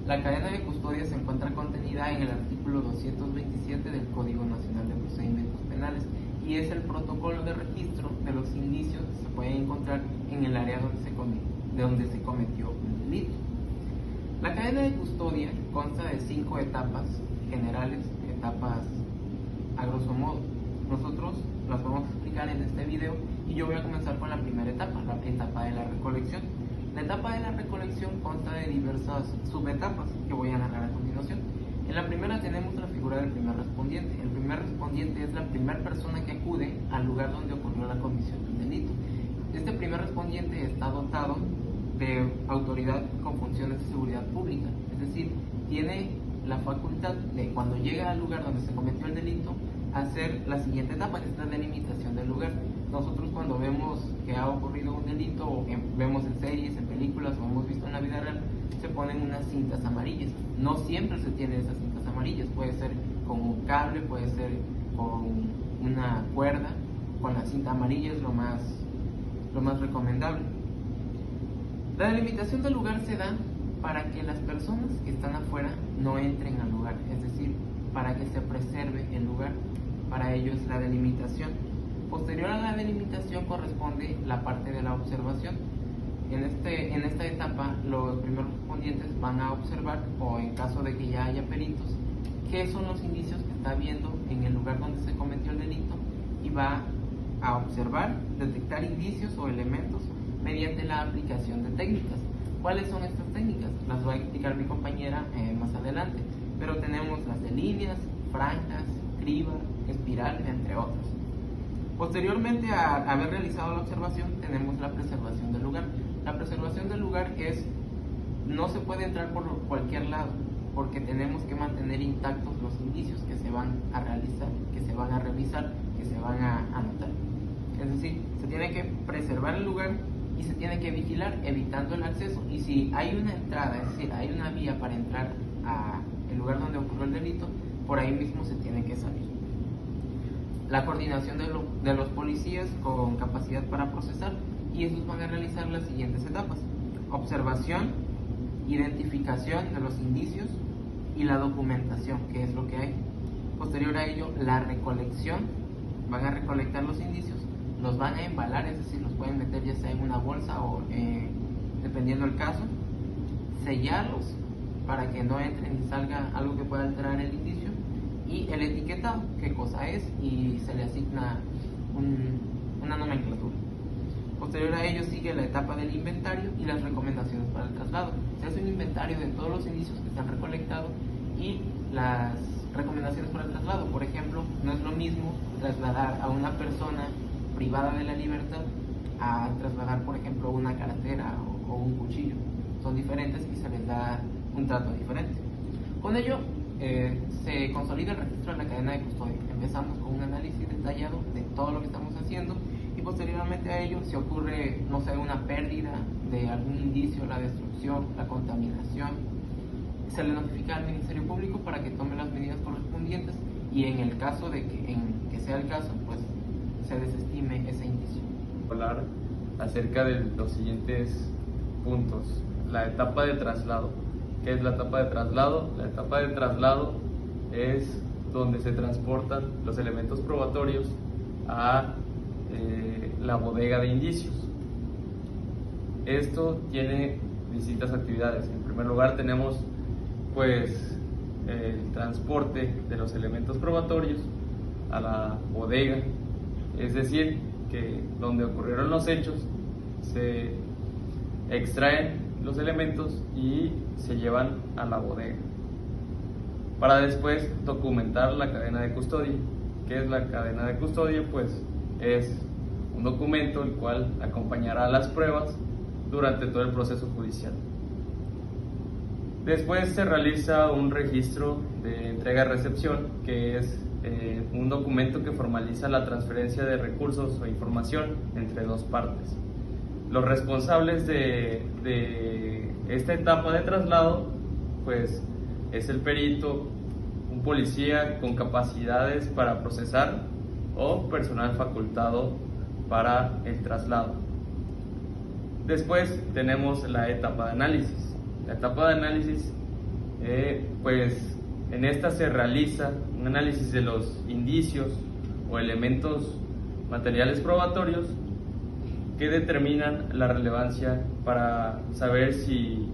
La cadena de custodia se encuentra contenida en el artículo 227 del Código Nacional de Procedimientos Penales y es el protocolo de registro de los indicios que se pueden encontrar en el área donde se cometió un delito. La cadena de custodia consta de 5 etapas generales, etapas a grosso modo. Nosotros las vamos a explicar en este video y yo voy a comenzar con la primera etapa, la etapa de la recolección. La etapa de la recolección consta de diversas subetapas que voy a narrar a continuación. En la primera tenemos la figura del primer respondiente. El primer respondiente es la primera persona que acude al lugar donde ocurrió la comisión del delito. Este primer respondiente está dotado de autoridad con funciones de seguridad pública, es decir, tiene la facultad de, cuando llega al lugar donde se cometió el delito, hacer la siguiente etapa, que es la delimitación del lugar. Nosotros cuando vemos que ha ocurrido un delito, o vemos en series, en películas, o hemos visto en la vida real, se ponen unas cintas amarillas. No siempre se tienen esas cintas amarillas, puede ser con un cable, puede ser con una cuerda. Con la cinta amarilla es lo más recomendable. La delimitación del lugar se da para que las personas que están afuera no entren al lugar, es decir, para que se preserve el lugar. Para ello es la delimitación. Posterior a la delimitación corresponde la parte de la observación. En esta etapa los primeros respondientes van a observar, o en caso de que ya haya peritos, qué son los indicios que está viendo en el lugar donde se cometió el delito, y va a observar, detectar indicios o elementos mediante la aplicación de técnicas. ¿Cuáles son estas técnicas? Las va a explicar mi compañera más adelante, pero tenemos las de líneas, franjas, criba, espiral, entre otras. Posteriormente a haber realizado la observación, tenemos la preservación del lugar. La preservación del lugar es, no se puede entrar por cualquier lado, porque tenemos que mantener intactos los indicios que se van a realizar, que se van a revisar, que se van a anotar. Es decir, se tiene que preservar el lugar y se tiene que vigilar evitando el acceso. Y si hay una entrada, es decir, hay una vía para entrar al lugar donde ocurrió el delito, por ahí mismo se tiene que salir. La coordinación de los policías con capacidad para procesar, y esos van a realizar las siguientes etapas: observación, identificación de los indicios y la documentación, que es lo que hay. Posterior a ello, la recolección. Van a recolectar los indicios, los van a embalar, es decir, los pueden meter ya sea en una bolsa o dependiendo del caso, sellarlos para que no entre ni salga algo que pueda alterar el indicio, y el etiquetado, qué cosa es, y se le asigna una nomenclatura. Posterior a ello sigue la etapa del inventario y las recomendaciones para el traslado. Se hace un inventario de todos los indicios que se han recolectado y las recomendaciones para el traslado. Por ejemplo, no es lo mismo trasladar a una persona privada de la libertad a trasladar, por ejemplo, una cartera o un cuchillo. Son diferentes y se les da un trato diferente. Con ello se consolida el registro de la cadena de custodia. Empezamos con un análisis detallado de todo lo que estamos haciendo, y posteriormente a ello, si ocurre, no sé, una pérdida de algún indicio, la destrucción, la contaminación, se le notifica al Ministerio Público para que tome las medidas correspondientes, y en el caso de que sea el caso, pues se desestime ese indicio. Hablar acerca de los siguientes puntos. La etapa de traslado. ¿Qué es la etapa de traslado? La etapa de traslado es donde se transportan los elementos probatorios a la bodega de indicios. Esto tiene distintas actividades. En primer lugar tenemos pues el transporte de los elementos probatorios a la bodega, es decir, que donde ocurrieron los hechos se extraen los elementos y se llevan a la bodega para después documentar la cadena de custodia. ¿Qué es la cadena de custodia? Pues es un documento el cual acompañará las pruebas durante todo el proceso judicial. Después se realiza un registro de entrega-recepción, que es un documento que formaliza la transferencia de recursos o información entre dos partes. Los responsables de esta etapa de traslado pues es el perito, un policía con capacidades para procesar o personal facultado para el traslado. Después tenemos la etapa de análisis. La etapa de análisis, pues en esta se realiza un análisis de los indicios o elementos materiales probatorios que determinan la relevancia para saber si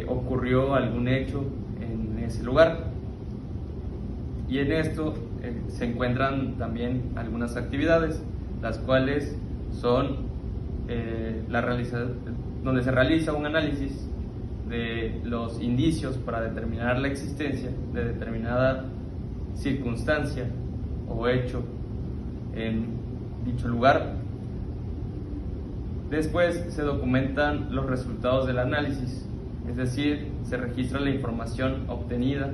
ocurrió algún hecho en ese lugar. Y en esto se encuentran también algunas actividades, las cuales son donde se realiza un análisis de los indicios para determinar la existencia de determinada circunstancia o hecho en dicho lugar. Después se documentan los resultados del análisis, es decir, se registra la información obtenida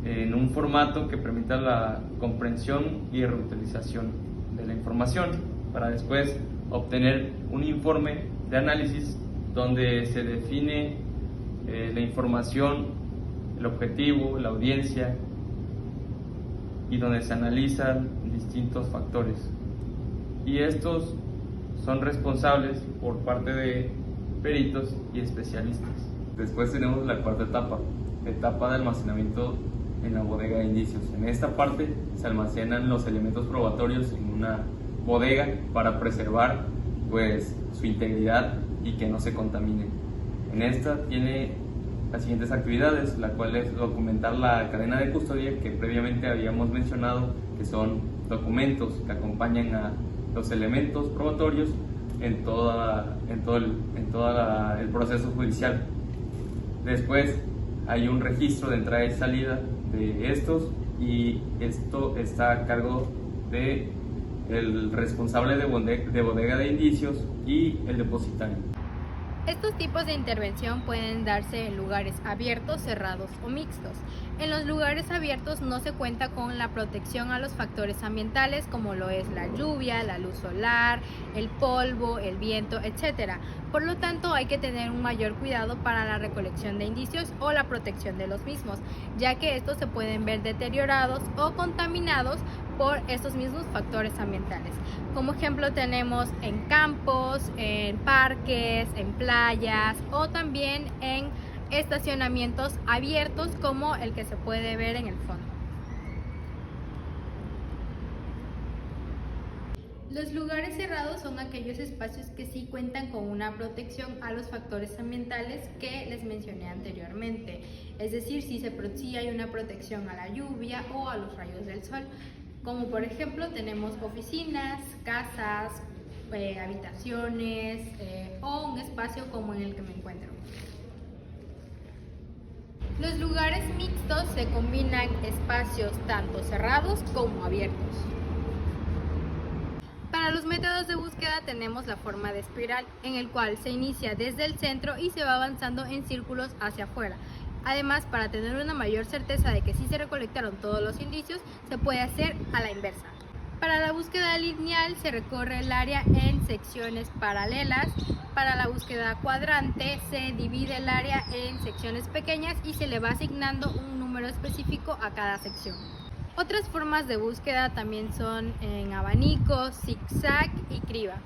en un formato que permita la comprensión y reutilización de la información, para después obtener un informe de análisis donde se define la información, el objetivo, la audiencia, y donde se analizan distintos factores. Y estos son responsables por parte de peritos y especialistas. Después tenemos la cuarta etapa, etapa de almacenamiento en la bodega de indicios. En esta parte se almacenan los elementos probatorios en una bodega para preservar pues su integridad y que no se contaminen. En esta tiene las siguientes actividades, la cual es documentar la cadena de custodia que previamente habíamos mencionado, que son documentos que acompañan a los elementos probatorios en todo el proceso judicial. Después hay un registro de entrada y salida de estos, y esto está a cargo de el responsable de bodega de indicios y el depositario. Estos tipos de intervención pueden darse en lugares abiertos, cerrados o mixtos. En los lugares abiertos no se cuenta con la protección a los factores ambientales como lo es la lluvia, la luz solar, el polvo, el viento, etc. Por lo tanto, hay que tener un mayor cuidado para la recolección de indicios o la protección de los mismos, ya que estos se pueden ver deteriorados o contaminados por estos mismos factores ambientales. Como ejemplo tenemos en campos, en parques, en playas o también en estacionamientos abiertos como el que se puede ver en el fondo. Los lugares cerrados son aquellos espacios que sí cuentan con una protección a los factores ambientales que les mencioné anteriormente. Es decir, si hay una protección a la lluvia o a los rayos del sol. Como por ejemplo tenemos oficinas, casas, habitaciones o un espacio como en el que me encuentro. Los lugares mixtos se combinan espacios tanto cerrados como abiertos. Para los métodos de búsqueda tenemos la forma de espiral, en el cual se inicia desde el centro y se va avanzando en círculos hacia afuera. Además, para tener una mayor certeza de que sí se recolectaron todos los indicios, se puede hacer a la inversa. Para la búsqueda lineal se recorre el área en secciones paralelas. Para la búsqueda cuadrante se divide el área en secciones pequeñas y se le va asignando un número específico a cada sección. Otras formas de búsqueda también son en abanico, zigzag y criba.